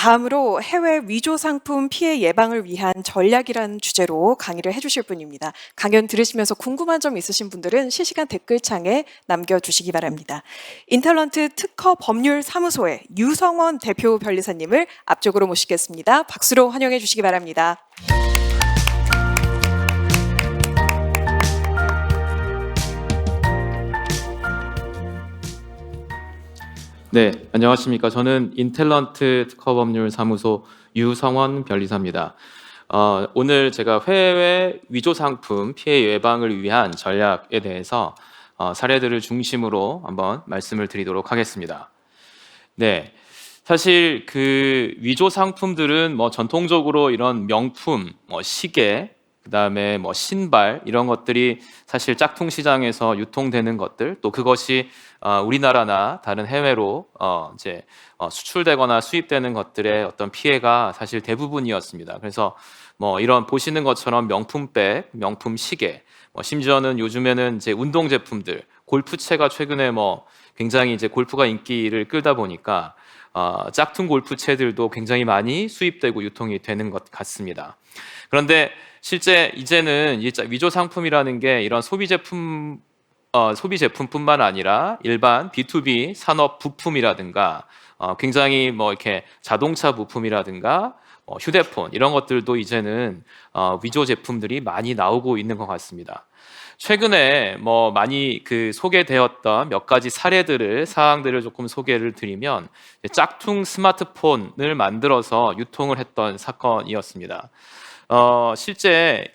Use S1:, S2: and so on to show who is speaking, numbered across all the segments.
S1: 다음으로 해외 위조 상품 피해 예방을 위한 전략이라는 주제로 강의를 해주실 분입니다. 강연 들으시면서 궁금한 점 있으신 분들은 실시간 댓글창에 남겨주시기 바랍니다. 인탤런트 특허 법률 사무소의 유성원 대표 변리사님을 앞쪽으로 모시겠습니다. 박수로 환영해 주시기 바랍니다.
S2: 네, 안녕하십니까. 저는 인탤런트 특허법률 사무소 유성원 변리사입니다. 오늘 제가 해외 위조 상품 피해 예방을 위한 전략에 대해서 사례들을 중심으로 한번 말씀을 드리도록 하겠습니다. 네, 사실 그 위조 상품들은 전통적으로 이런 명품, 시계, 그다음에 신발 이런 것들이 사실 짝퉁 시장에서 유통되는 것들, 또 그것이 우리나라나 다른 해외로 수출되거나 수입되는 것들의 어떤 피해가 사실 대부분이었습니다. 그래서 이런 보시는 것처럼 명품백, 명품 시계, 심지어는 요즘에는 이제 운동 제품들, 골프채가 최근에 굉장히 이제 골프가 인기를 끌다 보니까 짝퉁 골프채들도 굉장히 많이 수입되고 유통이 되는 것 같습니다. 그런데 실제 이제는 위조 상품이라는 게 이런 소비 제품뿐만 아니라 일반 B2B 산업 부품이라든가 굉장히 이렇게 자동차 부품이라든가 휴대폰 이런 것들도 이제는 위조 제품들이 많이 나오고 있는 것 같습니다. 최근에 많이 소개되었던 몇 가지 사항들을 조금 소개를 드리면 짝퉁 스마트폰을 만들어서 유통을 했던 사건이었습니다. 실제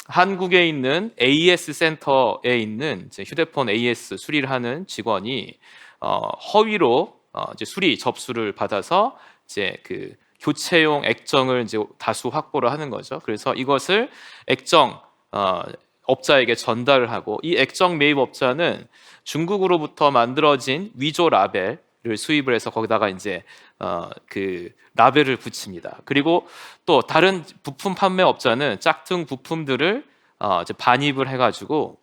S2: 한국에 있는 AS 센터에 있는 이제 휴대폰 AS 수리를 하는 직원이 허위로 이제 수리 접수를 받아서 이제 교체용 액정을 이제 다수 확보를 하는 거죠. 그래서 이것을 액정 업자에게 전달을 하고, 이 액정 매입 업자는 중국으로부터 만들어진 위조 라벨을 수입을 해서 거기다가 이제 라벨을 붙입니다. 그리고 또 다른 부품 판매 업자는 짝퉁 부품들을 이제 반입을 해가지고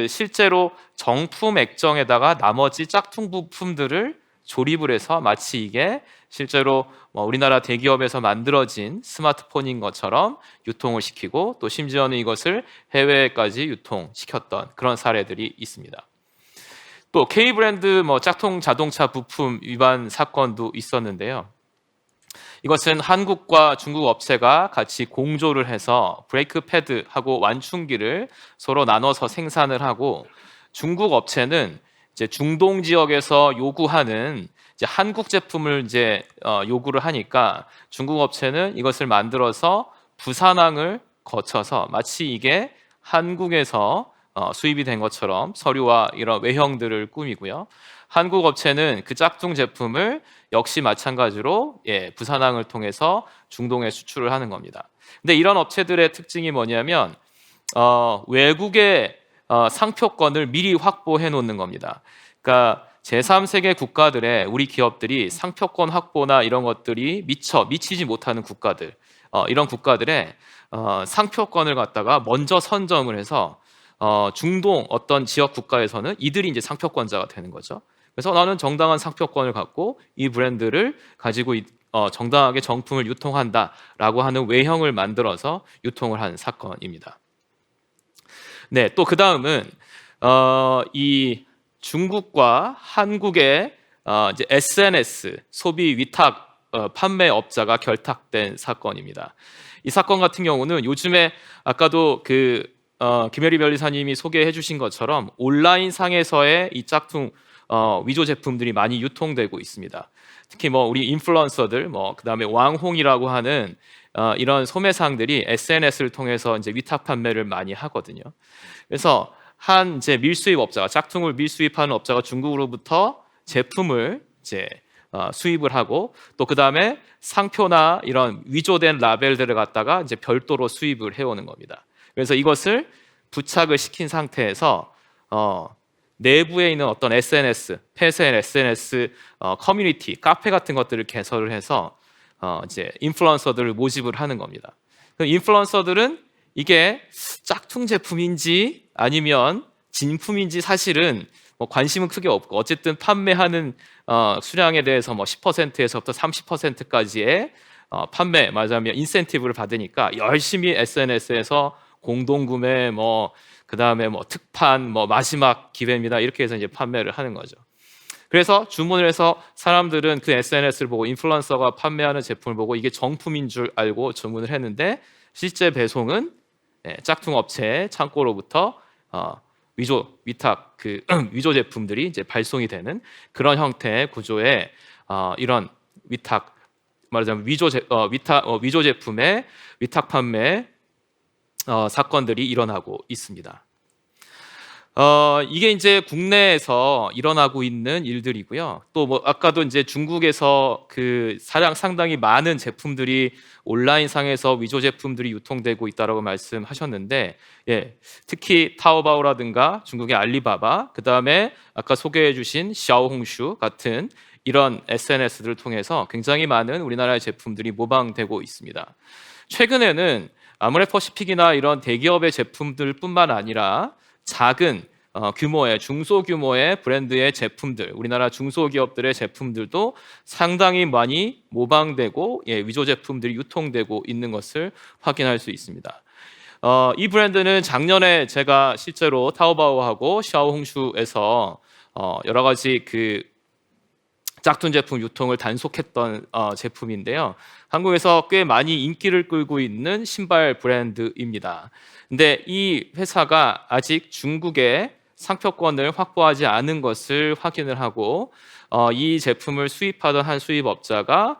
S2: 실제로 정품 액정에다가 나머지 짝퉁 부품들을 조립을 해서 마치 이게 실제로 우리나라 대기업에서 만들어진 스마트폰인 것처럼 유통을 시키고, 또 심지어는 이것을 해외까지 유통시켰던 그런 사례들이 있습니다. 또 K브랜드 짝퉁 자동차 부품 위반 사건도 있었는데요. 이것은 한국과 중국 업체가 같이 공조를 해서 브레이크 패드하고 완충기를 서로 나눠서 생산을 하고, 중국 업체는 이제 중동 지역에서 요구하는 이제 한국 제품을 이제 요구를 하니까 중국 업체는 이것을 만들어서 부산항을 거쳐서 마치 이게 한국에서 수입이 된 것처럼 서류와 이런 외형들을 꾸미고요. 한국 업체는 그 짝퉁 제품을 역시 마찬가지로 부산항을 통해서 중동에 수출을 하는 겁니다. 근데 이런 업체들의 특징이 뭐냐면 외국의 상표권을 미리 확보해 놓는 겁니다. 그러니까 제3세계 국가들의 우리 기업들이 상표권 확보나 이런 것들이 미치지 못하는 국가들, 이런 국가들의 상표권을 갖다가 먼저 선점을 해서 중동 어떤 지역 국가에서는 이들이 이제 상표권자가 되는 거죠. 그래서 나는 정당한 상표권을 갖고 이 브랜드를 가지고 정당하게 정품을 유통한다라고 하는 외형을 만들어서 유통을 한 사건입니다. 네, 또 그 다음은 이 중국과 한국의 이제 SNS 소비 위탁 판매 업자가 결탁된 사건입니다. 이 사건 같은 경우는 요즘에 아까도 김혜리 변리사님이 소개해 주신 것처럼 온라인 상에서의 이 짝퉁 위조 제품들이 많이 유통되고 있습니다. 특히 우리 인플루언서들, 그다음에 왕홍이라고 하는 이런 소매상들이 SNS를 통해서 이제 위탁 판매를 많이 하거든요. 그래서 한 이제 밀수입 업자가, 짝퉁을 밀수입하는 업자가 중국으로부터 제품을 이제 수입을 하고, 또 그다음에 상표나 이런 위조된 라벨들을 갖다가 이제 별도로 수입을 해오는 겁니다. 그래서 이것을 부착을 시킨 상태에서 내부에 있는 어떤 SNS, 폐쇄 SNS 커뮤니티, 카페 같은 것들을 개설을 해서 이제 인플루언서들을 모집을 하는 겁니다. 인플루언서들은 이게 짝퉁 제품인지 아니면 진품인지 사실은 뭐 관심은 크게 없고 어쨌든 판매하는 수량에 대해서 뭐 10%에서부터 30%까지의 판매 말하자면 인센티브를 받으니까 열심히 SNS에서 공동구매 뭐 그다음에 뭐 특판 뭐 마지막 기회입니다 이렇게 해서 이제 판매를 하는 거죠. 그래서 주문을 해서 사람들은 그 SNS를 보고 인플루언서가 판매하는 제품을 보고 이게 정품인 줄 알고 주문을 했는데 실제 배송은 짝퉁 업체 창고로부터 위조 위탁 그 위조 제품들이 이제 발송이 되는 그런 형태의 구조의 이런 위탁 말하자면 위조 제품의 위탁 판매 사건들이 일어나고 있습니다. 이게 이제 국내에서 일어나고 있는 일들이고요. 또 뭐 아까도 이제 중국에서 그 상당히 많은 제품들이 온라인상에서 위조 제품들이 유통되고 있다라고 말씀하셨는데, 예, 특히 타오바오라든가 중국의 알리바바, 그 다음에 아까 소개해주신 샤오홍슈 같은 이런 SNS들을 통해서 굉장히 많은 우리나라의 제품들이 모방되고 있습니다. 최근에는 아모레퍼시픽이나 이런 대기업의 제품들뿐만 아니라 작은 규모의 중소규모의 브랜드의 제품들, 우리나라 중소기업들의 제품들도 상당히 많이 모방되고 위조 제품들이 유통되고 있는 것을 확인할 수 있습니다. 이 브랜드는 작년에 제가 실제로 타오바오하고 샤오홍슈에서 여러 가지 그 짝퉁 제품 유통을 단속했던 제품인데요. 한국에서 꽤 많이 인기를 끌고 있는 신발 브랜드입니다. 근데 이 회사가 아직 중국에 상표권을 확보하지 않은 것을 확인을 하고 이 제품을 수입하던 한 수입업자가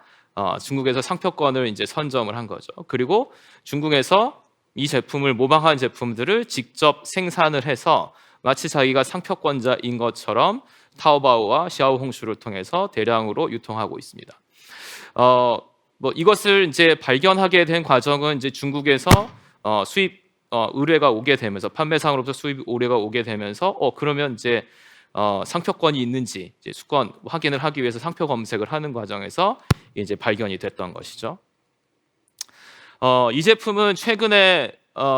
S2: 중국에서 상표권을 이제 선점을 한 거죠. 그리고 중국에서 이 제품을 모방한 제품들을 직접 생산을 해서 마치 자기가 상표권자인 것처럼 타오바오와 샤오홍슈를 통해서 대량으로 유통하고 있습니다. 뭐 이것을 이제 발견하게 된 과정은 이제 중국에서 수입 의뢰가 오게 되면서 판매상으로부터 수입 의뢰가 오게 되면서 그러면 이제 상표권이 있는지 이제 수권 확인을 하기 위해서 상표 검색을 하는 과정에서 이제 발견이 됐던 것이죠. 이 제품은 최근에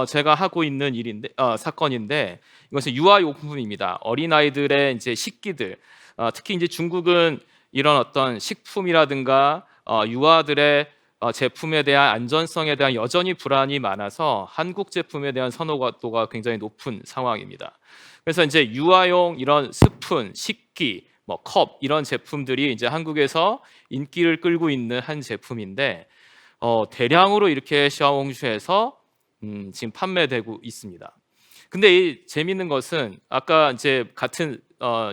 S2: 제가 하고 있는 일인데 사건인데 이것은 유아용품입니다. 어린아이들의 이제 식기들, 특히 이제 중국은 이런 어떤 식품이라든가 유아들의 제품에 대한 안전성에 대한 여전히 불안이 많아서 한국 제품에 대한 선호도가 굉장히 높은 상황입니다. 그래서 이제 유아용 이런 스푼, 식기, 뭐 컵 이런 제품들이 이제 한국에서 인기를 끌고 있는 한 제품인데 대량으로 이렇게 샤오홍슈에서 지금 판매되고 있습니다. 근데 이 재미있는 것은 아까 이제 같은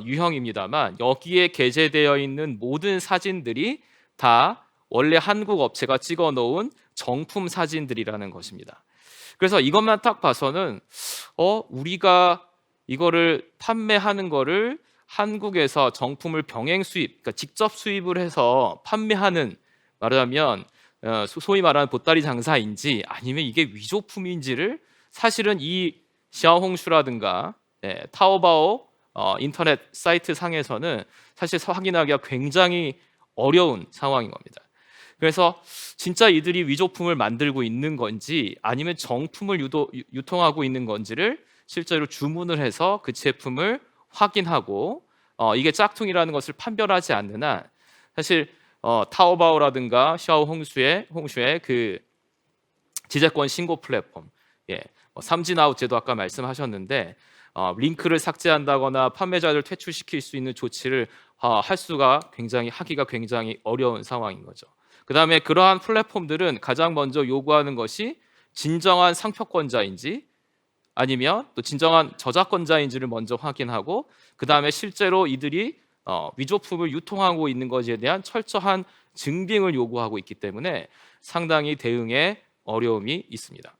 S2: 유형입니다만 여기에 게재되어 있는 모든 사진들이 다 원래 한국 업체가 찍어놓은 정품 사진들이라는 것입니다. 그래서 이것만 딱 봐서는 우리가 이거를 판매하는 거를 한국에서 정품을 병행 수입, 그러니까 직접 수입을 해서 판매하는 말하자면 소위 말하는 보따리 장사인지 아니면 이게 위조품인지를 사실은 이 샤오홍슈라든가 타오바오 인터넷 사이트 상에서는 사실 확인하기가 굉장히 어려운 상황인 겁니다. 그래서 진짜 이들이 위조품을 만들고 있는 건지 아니면 정품을 유통하고 있는 건지를 실제로 주문을 해서 그 제품을 확인하고 이게 짝퉁이라는 것을 판별하지 않는 한 사실 타오바오라든가 샤오홍슈의 그 지재권 신고 플랫폼, 삼진아웃제도 아까 말씀하셨는데 링크를 삭제한다거나 판매자를 퇴출시킬 수 있는 조치를 하기가 굉장히 어려운 상황인 거죠. 그 다음에 그러한 플랫폼들은 가장 먼저 요구하는 것이 진정한 상표권자인지 아니면 또 진정한 저작권자인지를 먼저 확인하고 그 다음에 실제로 이들이 위조품을 유통하고 있는 것에 대한 철저한 증빙을 요구하고 있기 때문에 상당히 대응에 어려움이 있습니다.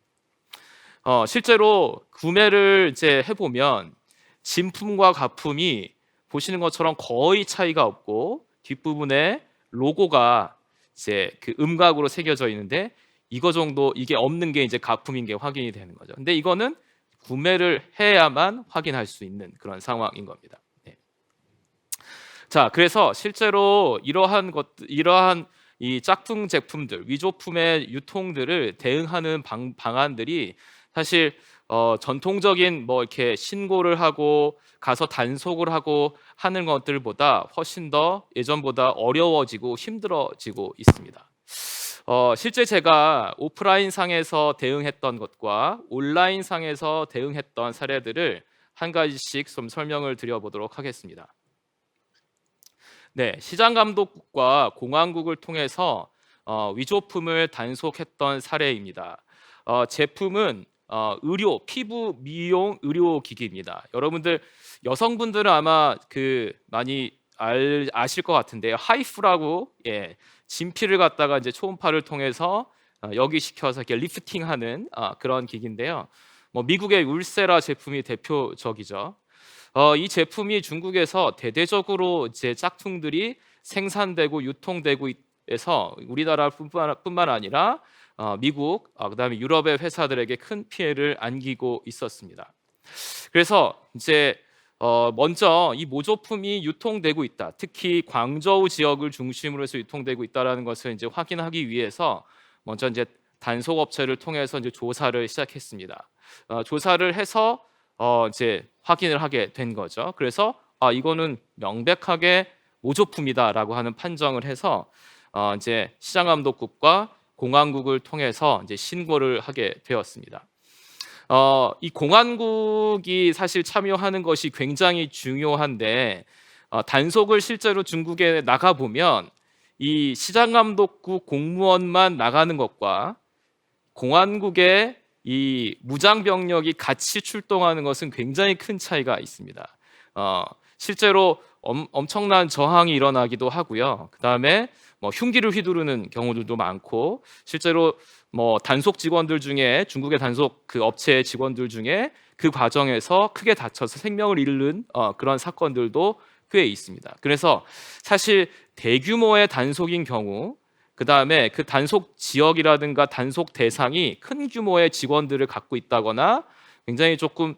S2: 실제로 구매를 이제 해보면 진품과 가품이 보시는 것처럼 거의 차이가 없고 뒷부분에 로고가 이제 그 음각으로 새겨져 있는데 이게 없는 게 이제 가품인 게 확인이 되는 거죠. 근데 이거는 구매를 해야만 확인할 수 있는 그런 상황인 겁니다. 자, 그래서 실제로 이러한 이 짝퉁 제품들, 위조품의 유통들을 대응하는 방안들이 사실 전통적인 뭐 이렇게 신고를 하고 가서 단속을 하고 하는 것들보다 훨씬 더 예전보다 어려워지고 힘들어지고 있습니다. 실제 제가 오프라인 상에서 대응했던 것과 온라인 상에서 대응했던 사례들을 한 가지씩 좀 설명을 드려보도록 하겠습니다. 네, 시장감독국과 공안국을 통해서 위조품을 단속했던 사례입니다. 제품은 의료, 피부 미용 의료기기입니다. 여러분들 여성분들은 아마 많이 아실 것 같은데요. 하이프라고 진피를 갖다가 이제 초음파를 통해서 여기 시켜서 이렇게 리프팅하는 그런 기기인데요. 뭐 미국의 울세라 제품이 대표적이죠. 이 제품이 중국에서 대대적으로 이제 짝퉁들이 생산되고 유통되고 해서 우리나라뿐만 아니라 미국, 그다음에 유럽의 회사들에게 큰 피해를 안기고 있었습니다. 그래서 이제 먼저 이 모조품이 유통되고 있다. 특히 광저우 지역을 중심으로 해서 유통되고 있다라는 것을 이제 확인하기 위해서 먼저 이제 단속 업체를 통해서 이제 조사를 시작했습니다. 조사를 해서 이제 확인을 하게 된 거죠. 그래서 이거는 명백하게 모조품이다라고 하는 판정을 해서 이제 시장감독국과 공안국을 통해서 이제 신고를 하게 되었습니다. 이 공안국이 사실 참여하는 것이 굉장히 중요한데 단속을 실제로 중국에 나가 보면 이 시장감독국 공무원만 나가는 것과 공안국의 이 무장병력이 같이 출동하는 것은 굉장히 큰 차이가 있습니다. 실제로 엄청난 저항이 일어나기도 하고요. 그 다음에 뭐 흉기를 휘두르는 경우들도 많고, 실제로 뭐 단속 직원들 중에 중국의 단속 그 업체 직원들 중에 그 과정에서 크게 다쳐서 생명을 잃는 그런 사건들도 꽤 있습니다. 그래서 사실 대규모의 단속인 경우, 그 다음에 그 단속 지역이라든가 단속 대상이 큰 규모의 직원들을 갖고 있다거나 굉장히 조금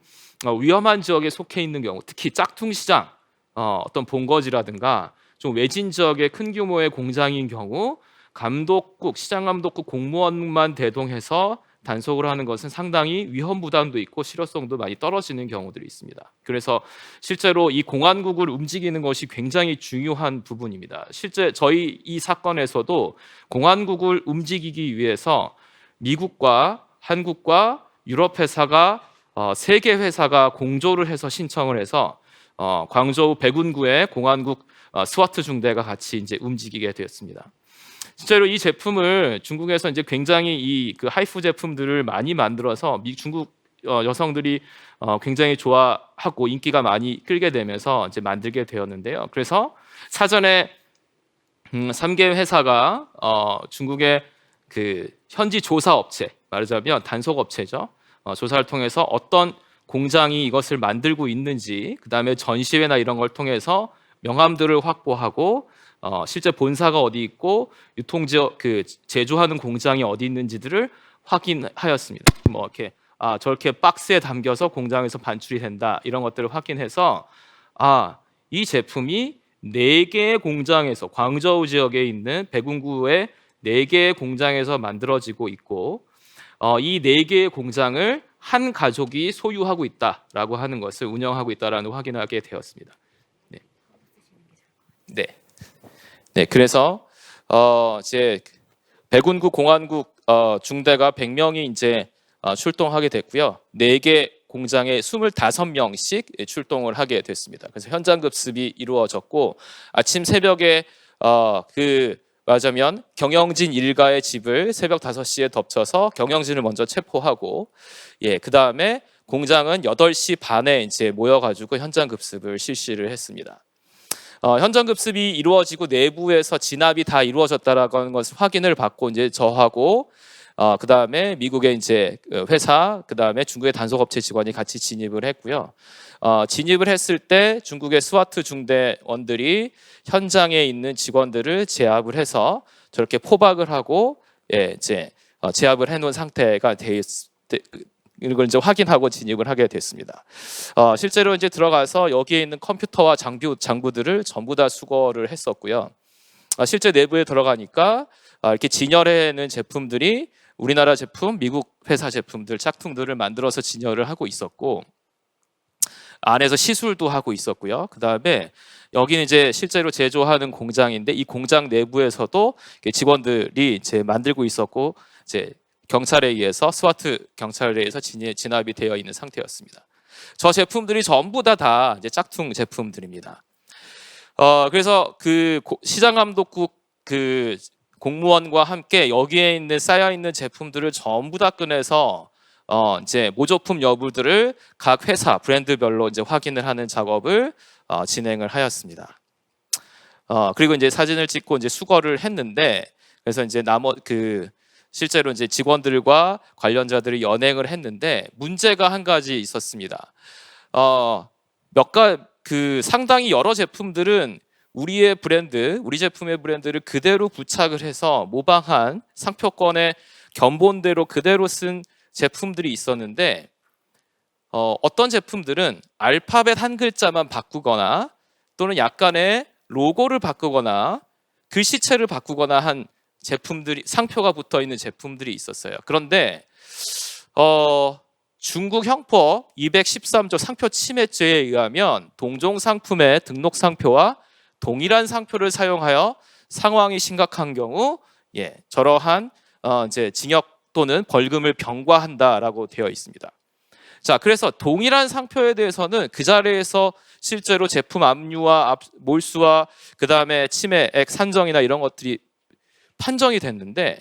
S2: 위험한 지역에 속해 있는 경우, 특히 짝퉁 시장, 어떤 본거지라든가 좀 외진 지역의 큰 규모의 공장인 경우 감독국, 시장감독국 공무원만 대동해서 단속을 하는 것은 상당히 위험 부담도 있고 실효성도 많이 떨어지는 경우들이 있습니다. 그래서 실제로 이 공안국을 움직이는 것이 굉장히 중요한 부분입니다. 실제 저희 이 사건에서도 공안국을 움직이기 위해서 미국과 한국과 유럽 회사가 세 개 회사가 공조를 해서 신청을 해서 광저우 백운구의 공안국 스와트 중대가 같이 이제 움직이게 되었습니다. 실제로 이 제품을 중국에서 이제 굉장히 이 그 하이프 제품들을 많이 만들어서 중국 여성들이 굉장히 좋아하고 인기가 많이 끌게 되면서 이제 만들게 되었는데요. 그래서 사전에 3개 회사가 중국의 그 현지 조사 업체, 말하자면 단속 업체죠. 조사를 통해서 어떤 공장이 이것을 만들고 있는지, 그 다음에 전시회나 이런 걸 통해서 명함들을 확보하고 실제 본사가 어디 있고 유통지역 그 제조하는 공장이 어디 있는지들을 확인하였습니다. 뭐 이렇게 저렇게 박스에 담겨서 공장에서 반출이 된다 이런 것들을 확인해서 이 제품이 4개의 공장에서 광저우 지역에 있는 백운구의 4개의 공장에서 만들어지고 있고 이 4개의 공장을 한 가족이 소유하고 있다라고 하는 것을 운영하고 있다라는 확인하게 되었습니다. 네, 그래서 이제 백운구 공안국 중대가 100명이 이제 출동하게 됐고요. 4개 공장에 25명씩 출동을 하게 됐습니다. 그래서 현장 급습이 이루어졌고 아침 새벽에 말하자면 경영진 일가의 집을 새벽 5시에 덮쳐서 경영진을 먼저 체포하고 그 다음에 공장은 8시 반에 이제 모여가지고 현장 급습을 실시를 했습니다. 현장 급습이 이루어지고 내부에서 진압이 다 이루어졌다라는 것을 확인을 받고 이제 저하고 그 다음에 미국의 이제 회사, 그 다음에 중국의 단속업체 직원이 같이 진입을 했고요. 진입을 했을 때 중국의 스와트 중대원들이 현장에 있는 직원들을 제압을 해서 저렇게 포박을 하고 이제 제압을 해놓은 상태가 이걸 이제 확인하고 진입을 하게 됐습니다. 실제로 이제 들어가서 여기에 있는 컴퓨터와 장부들을 전부 다 수거를 했었고요. 실제 내부에 들어가니까 이렇게 진열해 놓은 제품들이
S3: 우리나라 제품, 미국 회사 제품들, 짝퉁들을 만들어서 진열을 하고 있었고, 안에서 시술도 하고 있었고요. 그 다음에 여기는 이제 실제로 제조하는 공장인데, 이 공장 내부에서도 직원들이 이제 만들고 있었고, 이제 경찰에 의해서, 스와트 경찰에 의해서 진압이 되어 있는 상태였습니다. 저 제품들이 전부 다 이제 짝퉁 제품들입니다. 그래서 그 시장감독국 그 공무원과 함께 여기에 있는 쌓여 있는 제품들을 전부 다 꺼내서 이제 모조품 여부들을 각 회사 브랜드별로 이제 확인을 하는 작업을 진행을 하였습니다. 그리고 이제 사진을 찍고 이제 수거를 했는데, 그래서 이제 실제로 이제 직원들과 관련자들이 연행을 했는데 문제가 한 가지 있었습니다. 상당히 여러 제품들은 우리의 브랜드, 우리 제품의 브랜드를 그대로 부착을 해서 모방한 상표권의 견본대로 그대로 쓴 제품들이 있었는데, 어떤 제품들은 알파벳 한 글자만 바꾸거나 또는 약간의 로고를 바꾸거나 글씨체를 바꾸거나 한 제품들이, 상표가 붙어 있는 제품들이 있었어요. 그런데 중국 형법 213조 상표 침해죄에 의하면 동종 상품의 등록 상표와 동일한 상표를 사용하여 상황이 심각한 경우 저러한 이제 징역 또는 벌금을 병과한다라고 되어 있습니다. 자, 그래서 동일한 상표에 대해서는 그 자리에서 실제로 제품 압류와 몰수와 그 다음에 침해액 산정이나 이런 것들이 판정이 됐는데,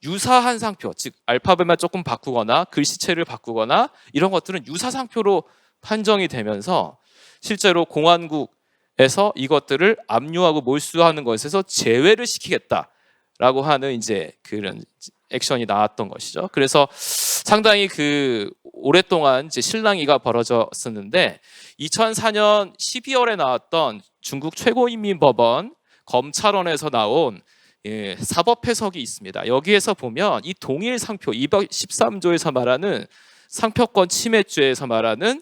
S3: 유사한 상표, 즉 알파벳만 조금 바꾸거나 글씨체를 바꾸거나 이런 것들은 유사 상표로 판정이 되면서 실제로 공안국에서 이것들을 압류하고 몰수하는 것에서 제외를 시키겠다라고 하는 이제 그런 액션이 나왔던 것이죠. 그래서 상당히 오랫동안 이제 실랑이가 벌어졌었는데, 2004년 12월에 나왔던 중국 최고인민법원 검찰원에서 나온 사법 해석이 있습니다. 여기에서 보면 이 동일 상표 213조에서 말하는 상표권 침해죄에서 말하는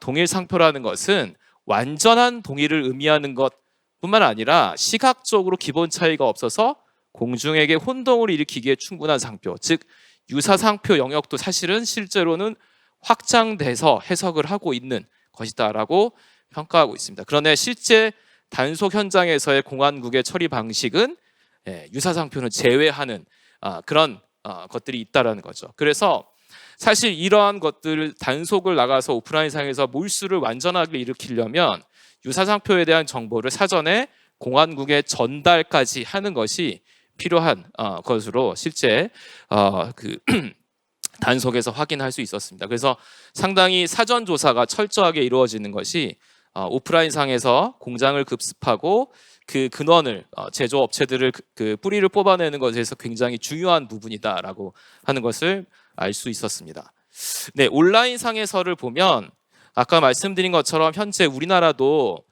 S3: 동일 상표라는 것은 완전한 동일을 의미하는 것뿐만 아니라 시각적으로 기본 차이가 없어서 공중에게 혼동을 일으키기에 충분한 상표, 즉 유사 상표 영역도 사실은 실제로는 확장돼서 해석을 하고 있는 것이다라고 평가하고 있습니다. 그런데 실제 단속 현장에서의 공안국의 처리 방식은 유사 상표는 제외하는 그런 것들이 있다라는 거죠. 그래서 사실 이러한 것들을 단속을 나가서 오프라인상에서 몰수를 완전하게 일으키려면 유사 상표에 대한 정보를 사전에 공안국에 전달까지 하는 것이 필요한 것으로 실제 단속에서 확인할 수 있었습니다. 그래서 상당히 사전 조사가 철저하게 이루어지는 것이 오프라인상에서 공장을 급습하고 그 근원을 제조업체들을 그 뿌리를 뽑아내는 것에서 굉장히 중요한 부분이다라고 하는 것을 알 수 있었습니다. 네, 온라인상에서를 보면 아까 말씀드린 것처럼 현재 우리나라도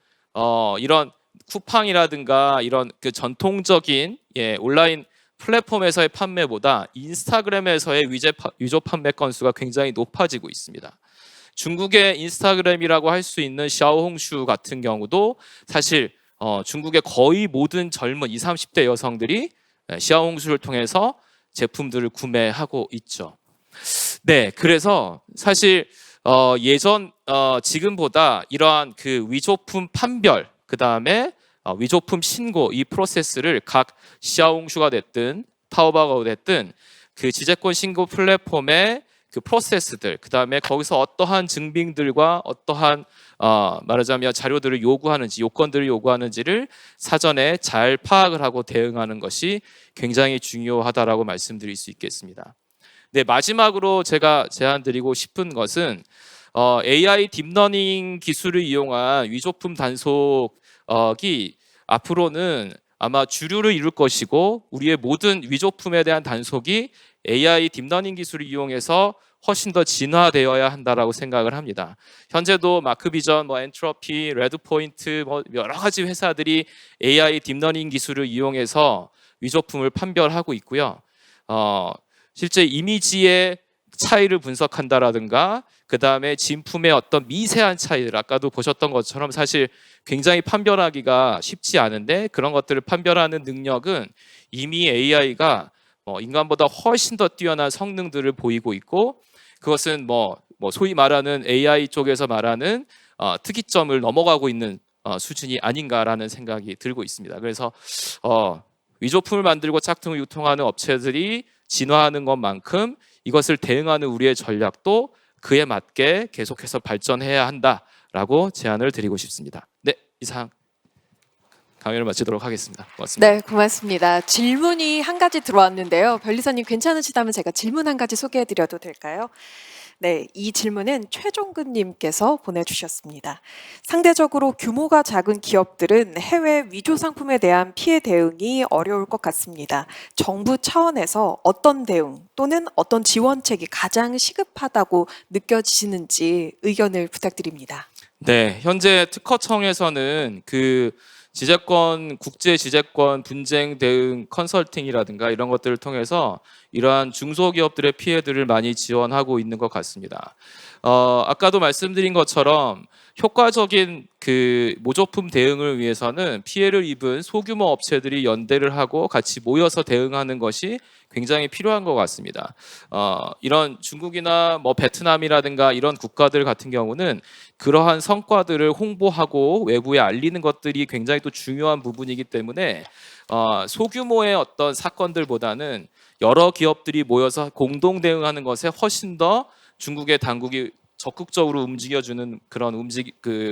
S3: 이런 쿠팡이라든가 이런 그 전통적인 온라인 플랫폼에서의 판매보다 인스타그램에서의 위조 판매 건수가 굉장히 높아지고 있습니다. 중국의 인스타그램이라고 할 수 있는 샤오홍슈 같은 경우도 사실 중국의 거의 모든 젊은 20, 30대 여성들이 샤오홍슈를 통해서 제품들을 구매하고 있죠. 네, 그래서 사실 지금보다 이러한 그 위조품 판별, 그 다음에 위조품 신고, 이 프로세스를 각 샤오홍슈가 됐든 타오바오가 됐든 그 지재권 신고 플랫폼의 그 프로세스들, 그 다음에 거기서 어떠한 증빙들과 어떠한 말하자면 자료들을 요구하는지, 요건들을 요구하는지를 사전에 잘 파악을 하고 대응하는 것이 굉장히 중요하다라고 말씀드릴 수 있겠습니다. 네, 마지막으로 제가 제안드리고 싶은 것은 AI 딥러닝 기술을 이용한 위조품 단속이 앞으로는 아마 주류를 이룰 것이고, 우리의 모든 위조품에 대한 단속이 AI 딥러닝 기술을 이용해서 훨씬 더 진화되어야 한다라고 생각을 합니다. 현재도 마크비전, 엔트로피, 레드포인트 여러 가지 회사들이 AI 딥러닝 기술을 이용해서 위조품을 판별하고 있고요. 실제 이미지의 차이를 분석한다라든가, 그 다음에 진품의 어떤 미세한 차이들, 아까도 보셨던 것처럼 사실 굉장히 판별하기가 쉽지 않은데, 그런 것들을 판별하는 능력은 이미 AI가 인간보다 훨씬 더 뛰어난 성능들을 보이고 있고 그것은 소위 말하는 AI 쪽에서 말하는 특이점을 넘어가고 있는 수준이 아닌가라는 생각이 들고 있습니다. 그래서 위조품을 만들고 짝퉁을 유통하는 업체들이 진화하는 것만큼 이것을 대응하는 우리의 전략도 그에 맞게 계속해서 발전해야 한다라고 제안을 드리고 싶습니다. 네, 이상 강연을 마치도록 하겠습니다. 고맙습니다.
S1: 네, 고맙습니다. 질문이 한 가지 들어왔는데요. 변리사님 괜찮으시다면 제가 질문 한 가지 소개해드려도 될까요? 네, 이 질문은 최종근님께서 보내주셨습니다. 상대적으로 규모가 작은 기업들은 해외 위조 상품에 대한 피해 대응이 어려울 것 같습니다. 정부 차원에서 어떤 대응 또는 어떤 지원책이 가장 시급하다고 느껴지시는지 의견을 부탁드립니다.
S3: 네, 현재 특허청에서는 국제 지재권 분쟁 대응 컨설팅이라든가 이런 것들을 통해서 이러한 중소기업들의 피해들을 많이 지원하고 있는 것 같습니다. 아까도 말씀드린 것처럼 효과적인 모조품 대응을 위해서는 피해를 입은 소규모 업체들이 연대를 하고 같이 모여서 대응하는 것이 굉장히 필요한 것 같습니다. 이런 중국이나 베트남이라든가 이런 국가들 같은 경우는 그러한 성과들을 홍보하고 외부에 알리는 것들이 굉장히 또 중요한 부분이기 때문에 소규모의 어떤 사건들보다는 여러 기업들이 모여서 공동 대응하는 것에 훨씬 더 중국의 당국이 적극적으로 움직여주는 그런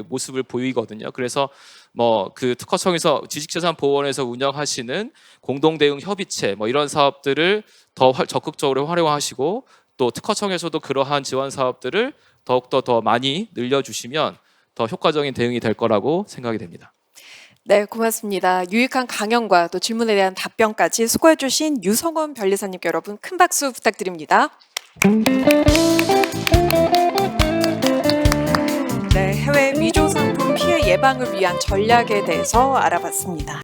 S3: 모습을 보이거든요. 그래서 특허청에서 지식재산보호원에서 운영하시는 공동대응 협의체 이런 사업들을 더 적극적으로 활용하시고 또 특허청에서도 그러한 지원 사업들을 더욱더 더 많이 늘려주시면 더 효과적인 대응이 될 거라고 생각이 됩니다.
S1: 네, 고맙습니다. 유익한 강연과 또 질문에 대한 답변까지 수고해주신 유성원 변리사님께 여러분 큰 박수 부탁드립니다. 네, 해외 위조 상품 피해 예방을 위한 전략에 대해서 알아봤습니다.